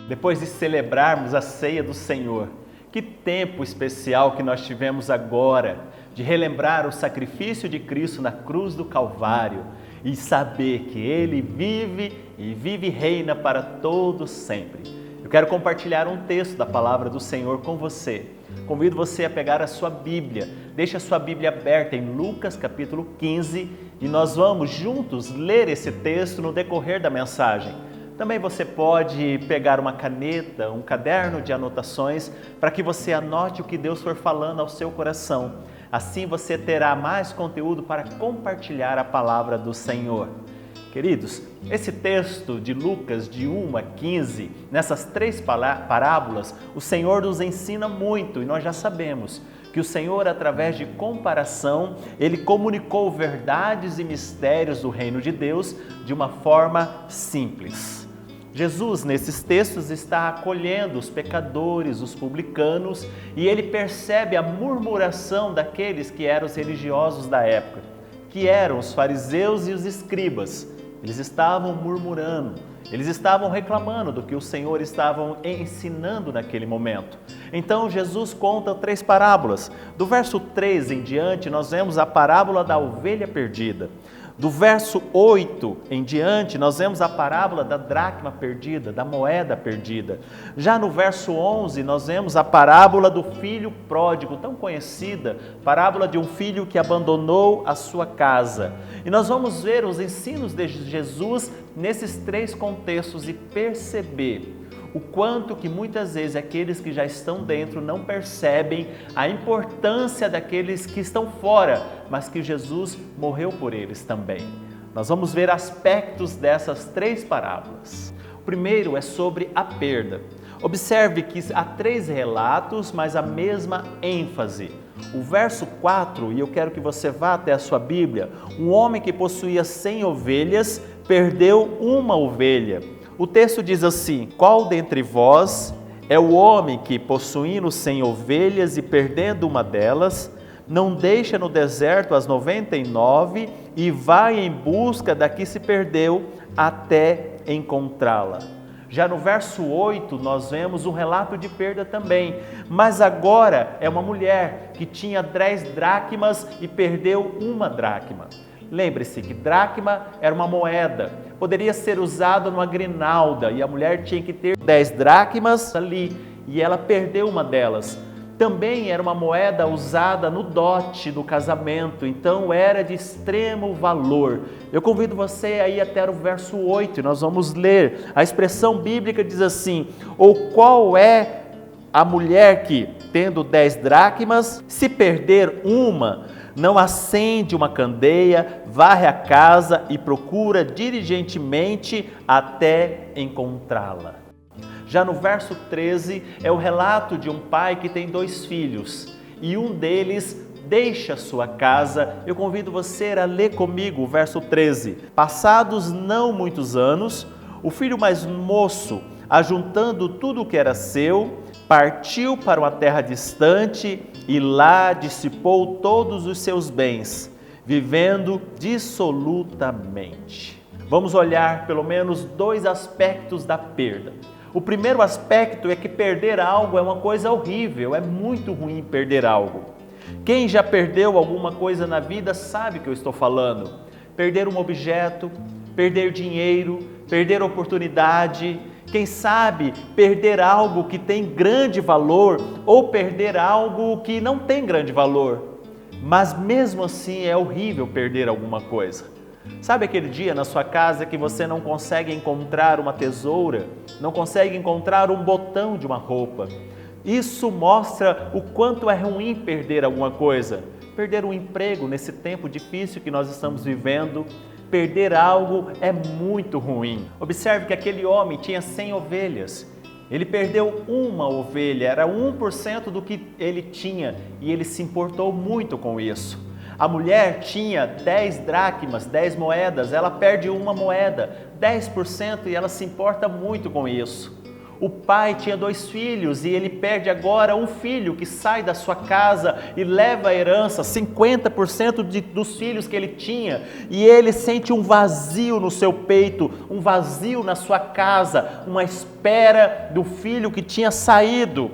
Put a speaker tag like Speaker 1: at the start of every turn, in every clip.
Speaker 1: Depois de celebrarmos a ceia do Senhor, que tempo especial que nós tivemos agora de relembrar o sacrifício de Cristo na cruz do Calvário e saber que Ele vive e reina para todos sempre. Eu quero compartilhar um texto da palavra do Senhor com você. Convido você a pegar a sua Bíblia, deixe a sua Bíblia aberta em Lucas capítulo 15 e nós vamos juntos ler esse texto no decorrer da mensagem. Também você pode pegar uma caneta, um caderno de anotações para que você anote o que Deus for falando ao seu coração. Assim você terá mais conteúdo para compartilhar a palavra do Senhor. Queridos, esse texto de Lucas de 1 a 15, nessas três parábolas, o Senhor nos ensina muito e nós já sabemos que o Senhor, através de comparação, Ele comunicou verdades e mistérios do reino de Deus de uma forma simples. Jesus, nesses textos, está acolhendo os pecadores, os publicanos, e ele percebe a murmuração daqueles que eram os religiosos da época, que eram os fariseus e os escribas. Eles estavam murmurando, eles estavam reclamando do que o Senhor estava ensinando naquele momento. Então Jesus conta três parábolas. Do verso 3 em diante, nós vemos a parábola da ovelha perdida. Do verso 8 em diante, nós vemos a parábola da dracma perdida, da moeda perdida. Já no verso 11, nós vemos a parábola do filho pródigo, tão conhecida, parábola de um filho que abandonou a sua casa. E nós vamos ver os ensinos de Jesus nesses três contextos e perceber o quanto que muitas vezes aqueles que já estão dentro não percebem a importância daqueles que estão fora, mas que Jesus morreu por eles também. Nós vamos ver aspectos dessas três parábolas. O primeiro é sobre a perda. Observe que há três relatos, mas a mesma ênfase. O verso 4, e eu quero que você vá até a sua Bíblia, um homem que possuía 100 ovelhas perdeu uma ovelha. O texto diz assim: qual dentre vós é o homem que, possuindo 100 ovelhas e perdendo uma delas, não deixa no deserto as 99 e vai em busca da que se perdeu até encontrá-la? Já no verso 8 nós vemos um relato de perda também, mas agora é uma mulher que tinha 10 dracmas e perdeu uma dracma. Lembre-se que dracma era uma moeda, poderia ser usada numa grinalda e a mulher tinha que ter 10 dracmas ali e ela perdeu uma delas. Também era uma moeda usada no dote, no casamento, então era de extremo valor. Eu convido você a ir até o verso 8 e nós vamos ler. A expressão bíblica diz assim: ou qual é a mulher que, tendo 10 dracmas, se perder uma, não acende uma candeia, varre a casa e procura diligentemente até encontrá-la. Já no verso 13 é o relato de um pai que tem 2 filhos e um deles deixa sua casa. Eu convido você a ler comigo o verso 13. Passados não muitos anos, o filho mais moço, ajuntando tudo o que era seu, partiu para uma terra distante e lá dissipou todos os seus bens, vivendo dissolutamente. Vamos olhar pelo menos 2 aspectos da perda. O primeiro aspecto é que perder algo é uma coisa horrível, é muito ruim perder algo. Quem já perdeu alguma coisa na vida sabe o que eu estou falando. Perder um objeto, perder dinheiro, perder oportunidade. Quem sabe perder algo que tem grande valor ou perder algo que não tem grande valor. Mas mesmo assim é horrível perder alguma coisa. Sabe aquele dia na sua casa que você não consegue encontrar uma tesoura, não consegue encontrar um botão de uma roupa? Isso mostra o quanto é ruim perder alguma coisa. Perder um emprego nesse tempo difícil que nós estamos vivendo. Perder algo é muito ruim. Observe que aquele homem tinha 100 ovelhas. Ele perdeu uma ovelha, era 1% do que ele tinha e ele se importou muito com isso. A mulher tinha 10 dracmas, 10 moedas, ela perde uma moeda, 10% e ela se importa muito com isso. O pai tinha 2 filhos e ele perde agora um filho que sai da sua casa e leva a herança, 50% dos filhos que ele tinha. E ele sente um vazio no seu peito, um vazio na sua casa, uma espera do filho que tinha saído.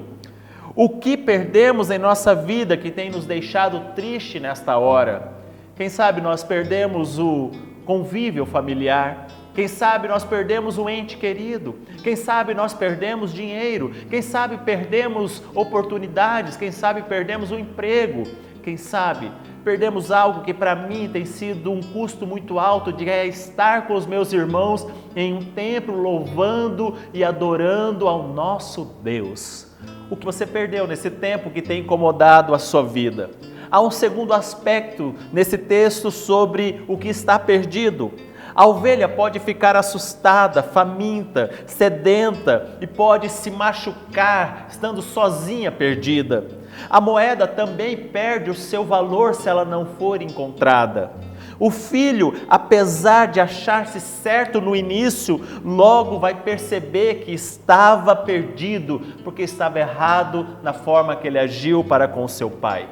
Speaker 1: O que perdemos em nossa vida que tem nos deixado triste nesta hora? Quem sabe nós perdemos o convívio familiar. Quem sabe nós perdemos um ente querido, quem sabe nós perdemos dinheiro, quem sabe perdemos oportunidades, quem sabe perdemos um emprego, quem sabe perdemos algo que para mim tem sido um custo muito alto, de estar com os meus irmãos em um templo louvando e adorando ao nosso Deus. O que você perdeu nesse tempo que tem incomodado a sua vida? Há um segundo aspecto nesse texto sobre o que está perdido. A ovelha pode ficar assustada, faminta, sedenta e pode se machucar estando sozinha, perdida. A moeda também perde o seu valor se ela não for encontrada. O filho, apesar de achar-se certo no início, logo vai perceber que estava perdido, porque estava errado na forma que ele agiu para com seu pai.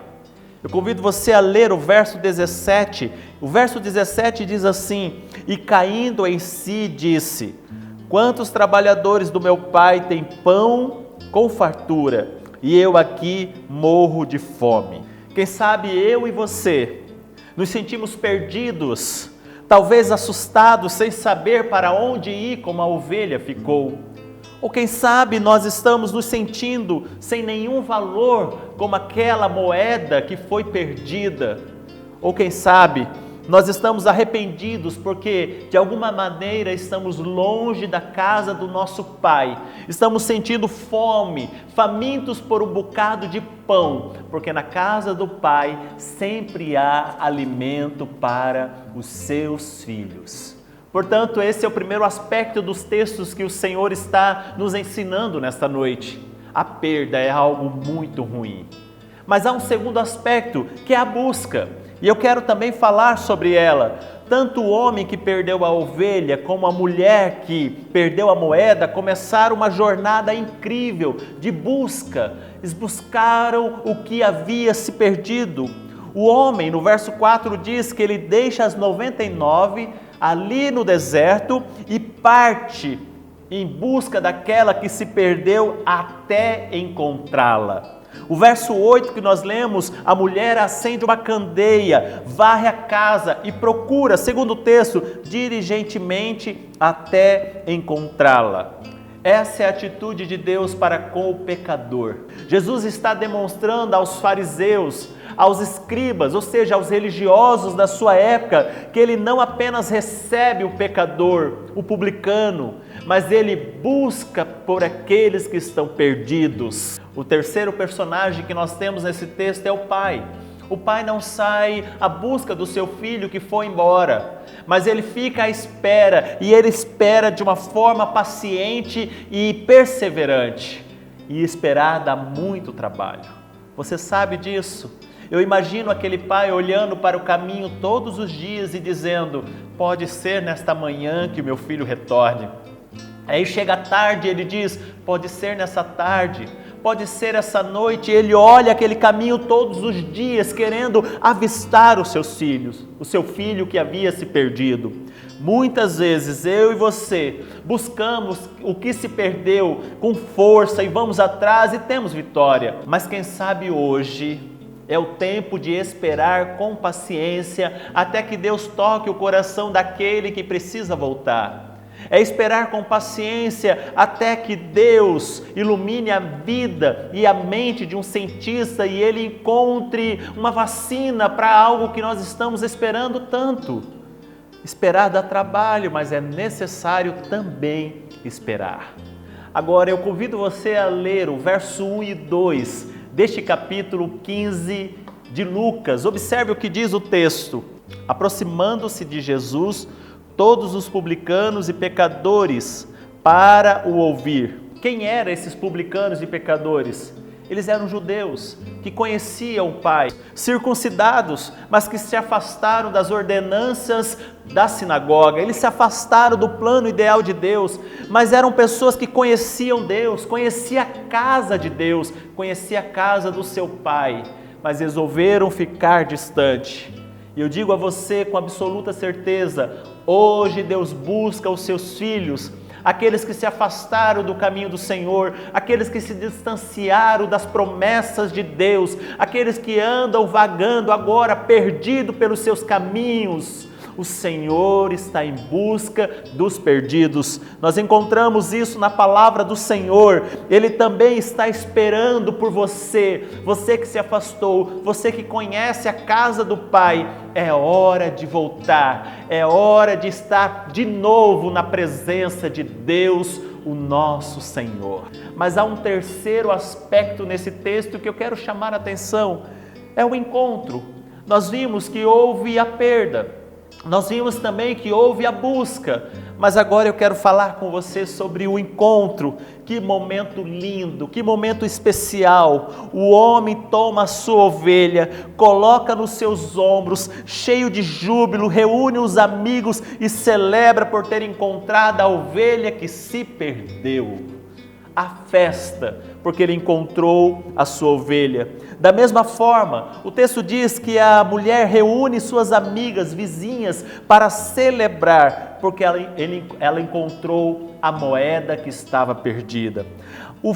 Speaker 1: Eu convido você a ler o verso 17. O verso 17 diz assim: e caindo em si disse: quantos trabalhadores do meu pai têm pão com fartura, e eu aqui morro de fome. Quem sabe eu e você nos sentimos perdidos, talvez assustados, sem saber para onde ir, como a ovelha ficou. Ou quem sabe nós estamos nos sentindo sem nenhum valor, como aquela moeda que foi perdida. Ou quem sabe nós estamos arrependidos porque de alguma maneira estamos longe da casa do nosso Pai. Estamos sentindo fome, famintos por um bocado de pão, porque na casa do Pai sempre há alimento para os seus filhos. Portanto, esse é o primeiro aspecto dos textos que o Senhor está nos ensinando nesta noite. A perda é algo muito ruim. Mas há um segundo aspecto, que é a busca. E eu quero também falar sobre ela. Tanto o homem que perdeu a ovelha, como a mulher que perdeu a moeda, começaram uma jornada incrível de busca. Eles buscaram o que havia se perdido. O homem, no verso 4, diz que ele deixa as 99 ali no deserto e parte em busca daquela que se perdeu até encontrá-la. O verso 8 que nós lemos, a mulher acende uma candeia, varre a casa e procura, segundo o texto, diligentemente até encontrá-la. Essa é a atitude de Deus para com o pecador. Jesus está demonstrando aos fariseus, aos escribas, ou seja, aos religiosos da sua época, que ele não apenas recebe o pecador, o publicano, mas ele busca por aqueles que estão perdidos. O terceiro personagem que nós temos nesse texto é o pai. O pai não sai à busca do seu filho que foi embora, mas ele fica à espera, e ele espera de uma forma paciente e perseverante. E esperar dá muito trabalho. Você sabe disso? Eu imagino aquele pai olhando para o caminho todos os dias e dizendo: pode ser nesta manhã que o meu filho retorne. Aí chega a tarde e ele diz: pode ser nessa tarde. Pode ser essa noite. Ele olha aquele caminho todos os dias, querendo avistar os seus filhos, o seu filho que havia se perdido. Muitas vezes eu e você buscamos o que se perdeu com força e vamos atrás e temos vitória. Mas quem sabe hoje é o tempo de esperar com paciência até que Deus toque o coração daquele que precisa voltar. É esperar com paciência até que Deus ilumine a vida e a mente de um cientista e ele encontre uma vacina para algo que nós estamos esperando tanto. Esperar dá trabalho, mas é necessário também esperar. Agora eu convido você a ler o verso 1 e 2 deste capítulo 15 de Lucas. Observe o que diz o texto. Aproximando-se de Jesus, todos os publicanos e pecadores para o ouvir. Quem eram esses publicanos e pecadores? Eles eram judeus que conheciam o Pai, circuncidados, mas que se afastaram das ordenanças da sinagoga. Eles se afastaram do plano ideal de Deus, mas eram pessoas que conheciam Deus, conheciam a casa de Deus, conheciam a casa do seu Pai, mas resolveram ficar distante. E eu digo a você com absoluta certeza, hoje Deus busca os seus filhos, aqueles que se afastaram do caminho do Senhor, aqueles que se distanciaram das promessas de Deus, aqueles que andam vagando agora, perdidos pelos seus caminhos. O Senhor está em busca dos perdidos. Nós encontramos isso na palavra do Senhor. Ele também está esperando por você, você que se afastou, você que conhece a casa do Pai. É hora de voltar, é hora de estar de novo na presença de Deus, o nosso Senhor. Mas há um terceiro aspecto nesse texto que eu quero chamar a atenção, é o encontro. Nós vimos que houve a perda, nós vimos também que houve a busca, mas agora eu quero falar com você sobre o encontro. Que momento lindo, que momento especial. O homem toma a sua ovelha, coloca nos seus ombros, cheio de júbilo, reúne os amigos e celebra por ter encontrado a ovelha que se perdeu. A festa, porque ele encontrou a sua ovelha. Da mesma forma, o texto diz que a mulher reúne suas amigas, vizinhas, para celebrar, porque ela encontrou a moeda que estava perdida.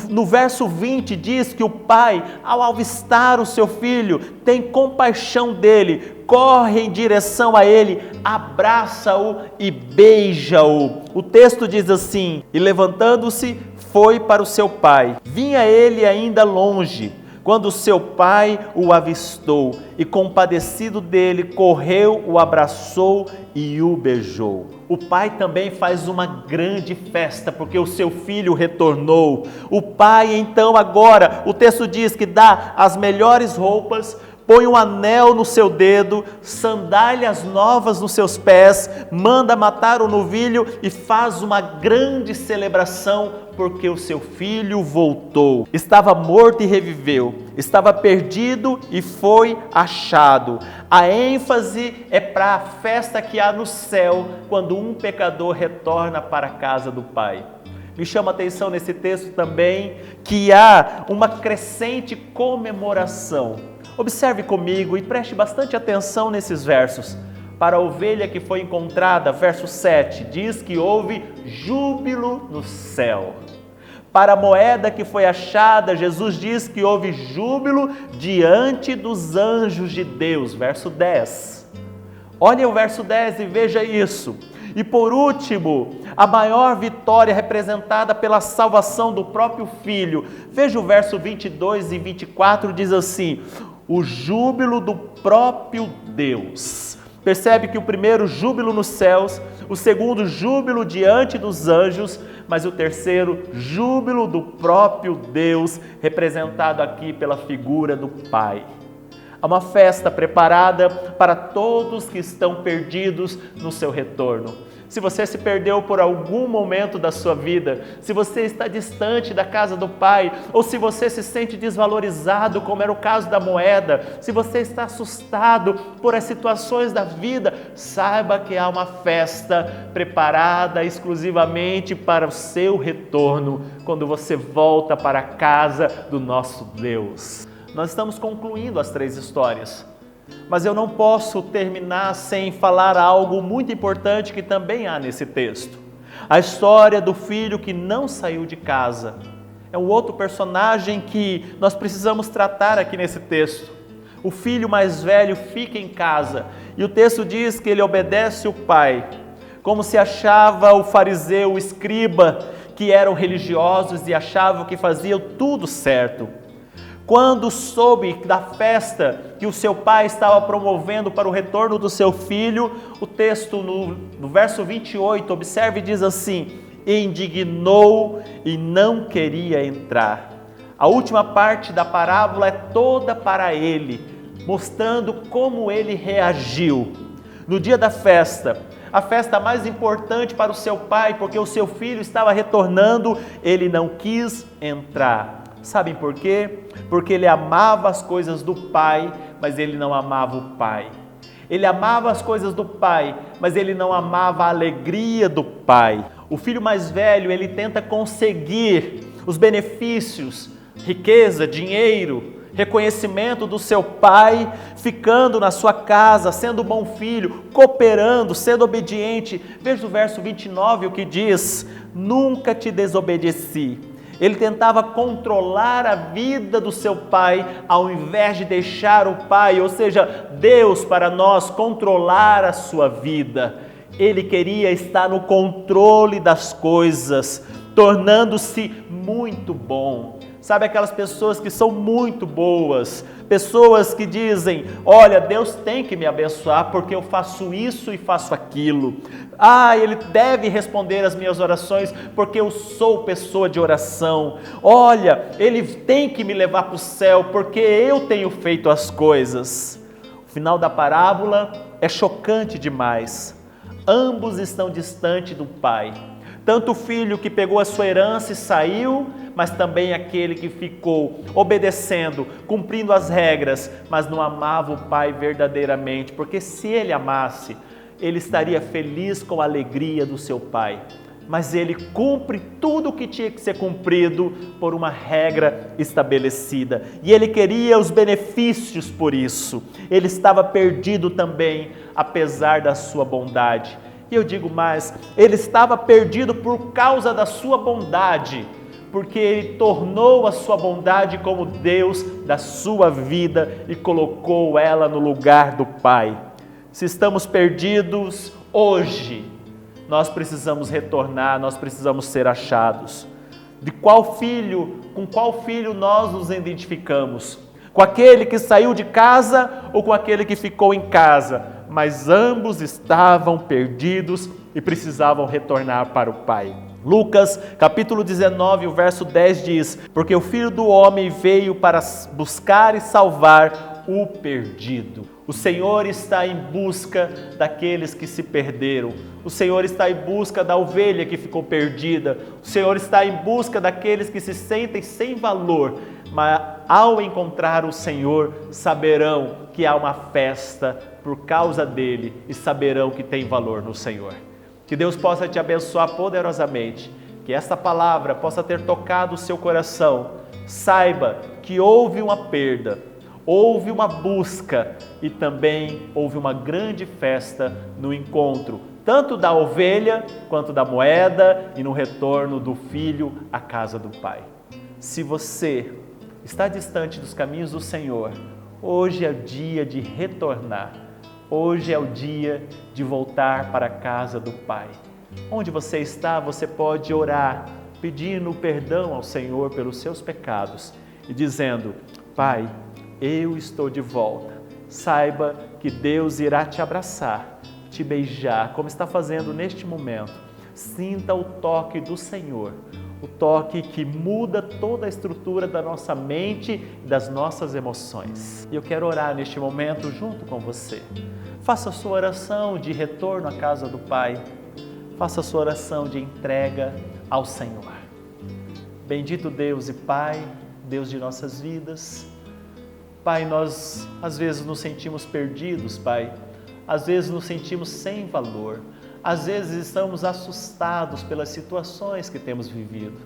Speaker 1: No verso 20 diz que o pai, ao avistar o seu filho, tem compaixão dele, corre em direção a ele, abraça-o e beija-o. O texto diz assim: e levantando-se, foi para o seu pai. Vinha ele ainda longe, quando seu pai o avistou, e compadecido dele, correu, o abraçou e o beijou. O pai também faz uma grande festa, porque o seu filho retornou. O pai então agora, o texto diz que dá as melhores roupas, põe um anel no seu dedo, sandálias novas nos seus pés, manda matar o novilho e faz uma grande celebração, porque o seu filho voltou. Estava morto e reviveu, estava perdido e foi achado. A ênfase é para a festa que há no céu, quando um pecador retorna para a casa do Pai. Me chama a atenção nesse texto também que há uma crescente comemoração. Observe comigo e preste bastante atenção nesses versos. Para a ovelha que foi encontrada, verso 7, diz que houve júbilo no céu. Para a moeda que foi achada, Jesus diz que houve júbilo diante dos anjos de Deus, verso 10. Olha o verso 10 e veja isso. E por último, a maior vitória representada pela salvação do próprio Filho. Veja o verso 22 e 24, diz assim: o júbilo do próprio Deus. Percebe que o primeiro júbilo nos céus, o segundo júbilo diante dos anjos, mas o terceiro júbilo do próprio Deus, representado aqui pela figura do Pai. Há uma festa preparada para todos que estão perdidos no seu retorno. Se você se perdeu por algum momento da sua vida, se você está distante da casa do Pai, ou se você se sente desvalorizado, como era o caso da moeda, se você está assustado por as situações da vida, saiba que há uma festa preparada exclusivamente para o seu retorno, quando você volta para a casa do nosso Deus. Nós estamos concluindo as 3 histórias. Mas eu não posso terminar sem falar algo muito importante que também há nesse texto. A história do filho que não saiu de casa. É um outro personagem que nós precisamos tratar aqui nesse texto. O filho mais velho fica em casa e o texto diz que ele obedece o pai, como se achava o fariseu, o escriba, que eram religiosos e achavam que faziam tudo certo. Quando soube da festa que o seu pai estava promovendo para o retorno do seu filho, o texto no verso 28, observe, diz assim: indignou e não queria entrar. A última parte da parábola é toda para ele, mostrando como ele reagiu. No dia da festa, a festa mais importante para o seu pai, porque o seu filho estava retornando, ele não quis entrar. Sabem por quê? Porque ele amava as coisas do pai, mas ele não amava o pai. Ele amava as coisas do pai, mas ele não amava a alegria do pai. O filho mais velho, ele tenta conseguir os benefícios, riqueza, dinheiro, reconhecimento do seu pai, ficando na sua casa, sendo bom filho, cooperando, sendo obediente. Veja o verso 29, o que diz: nunca te desobedeci. Ele tentava controlar a vida do seu pai, ao invés de deixar o pai, ou seja, Deus para nós, controlar a sua vida. Ele queria estar no controle das coisas, tornando-se muito bom. Sabe aquelas pessoas que são muito boas, pessoas que dizem: olha, Deus tem que me abençoar porque eu faço isso e faço aquilo. Ele deve responder as minhas orações porque eu sou pessoa de oração. Olha, Ele tem que me levar para o céu porque eu tenho feito as coisas. O final da parábola é chocante demais. Ambos estão distantes do pai. Tanto o filho que pegou a sua herança e saiu, mas também aquele que ficou obedecendo, cumprindo as regras, mas não amava o pai verdadeiramente, porque se ele amasse, ele estaria feliz com a alegria do seu pai. Mas ele cumpre tudo o que tinha que ser cumprido por uma regra estabelecida. E ele queria os benefícios por isso. Ele estava perdido também, apesar da sua bondade. E eu digo mais, ele estava perdido por causa da sua bondade, porque ele tornou a sua bondade como Deus da sua vida e colocou ela no lugar do Pai. Se estamos perdidos hoje, nós precisamos retornar, nós precisamos ser achados. Com qual filho nós nos identificamos? Com aquele que saiu de casa ou com aquele que ficou em casa? Mas ambos estavam perdidos e precisavam retornar para o Pai. Lucas, capítulo 19, o verso 10 diz: porque o Filho do Homem veio para buscar e salvar o perdido. O Senhor está em busca daqueles que se perderam. O Senhor está em busca da ovelha que ficou perdida. O Senhor está em busca daqueles que se sentem sem valor, mas ao encontrar o Senhor, saberão que há uma festa por causa dele e saberão que tem valor no Senhor. Que Deus possa te abençoar poderosamente, que esta palavra possa ter tocado o seu coração. Saiba que houve uma perda, houve uma busca e também houve uma grande festa no encontro, tanto da ovelha quanto da moeda e no retorno do filho à casa do Pai. Se você está distante dos caminhos do Senhor, hoje é o dia de retornar. Hoje é o dia de voltar para a casa do Pai. Onde você está, você pode orar, pedindo perdão ao Senhor pelos seus pecados e dizendo: Pai, eu estou de volta. Saiba que Deus irá te abraçar, te beijar, como está fazendo neste momento. Sinta o toque do Senhor, o toque que muda toda a estrutura da nossa mente e das nossas emoções. E eu quero orar neste momento junto com você. Faça a sua oração de retorno à casa do Pai. Faça a sua oração de entrega ao Senhor. Bendito Deus e Pai, Deus de nossas vidas. Pai, nós às vezes nos sentimos perdidos, Pai. Às vezes nos sentimos sem valor. Às vezes estamos assustados pelas situações que temos vivido.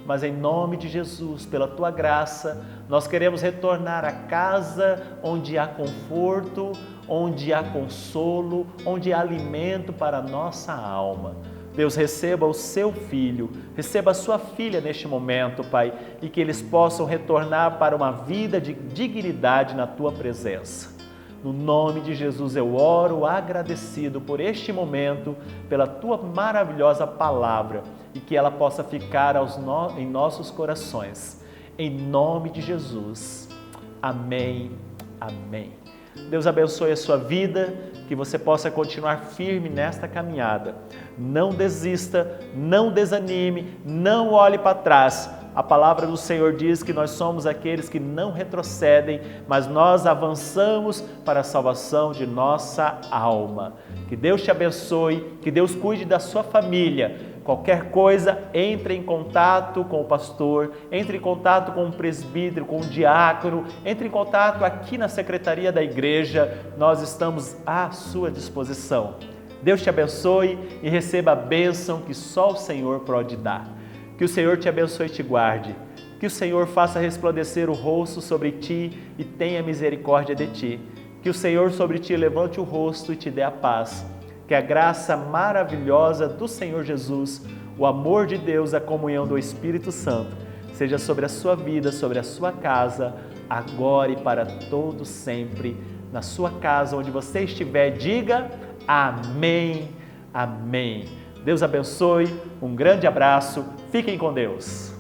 Speaker 1: Mas em nome de Jesus, pela Tua graça, nós queremos retornar à casa onde há conforto, onde há consolo, onde há alimento para a nossa alma. Deus, receba o seu filho, receba a sua filha neste momento, Pai, e que eles possam retornar para uma vida de dignidade na Tua presença. No nome de Jesus eu oro agradecido por este momento, pela Tua maravilhosa palavra e que ela possa ficar em nossos corações. Em nome de Jesus. Amém. Amém. Deus abençoe a sua vida, que você possa continuar firme nesta caminhada. Não desista, não desanime, não olhe para trás. A palavra do Senhor diz que nós somos aqueles que não retrocedem, mas nós avançamos para a salvação de nossa alma. Que Deus te abençoe, que Deus cuide da sua família. Qualquer coisa, entre em contato com o pastor, entre em contato com o presbítero, com o diácono, entre em contato aqui na secretaria da igreja, nós estamos à sua disposição. Deus te abençoe e receba a bênção que só o Senhor pode dar. Que o Senhor te abençoe e te guarde. Que o Senhor faça resplandecer o rosto sobre ti e tenha misericórdia de ti. Que o Senhor sobre ti levante o rosto e te dê a paz. Que a graça maravilhosa do Senhor Jesus, o amor de Deus, a comunhão do Espírito Santo, seja sobre a sua vida, sobre a sua casa, agora e para todo sempre. Na sua casa, onde você estiver, diga amém, amém. Deus abençoe, um grande abraço, fiquem com Deus.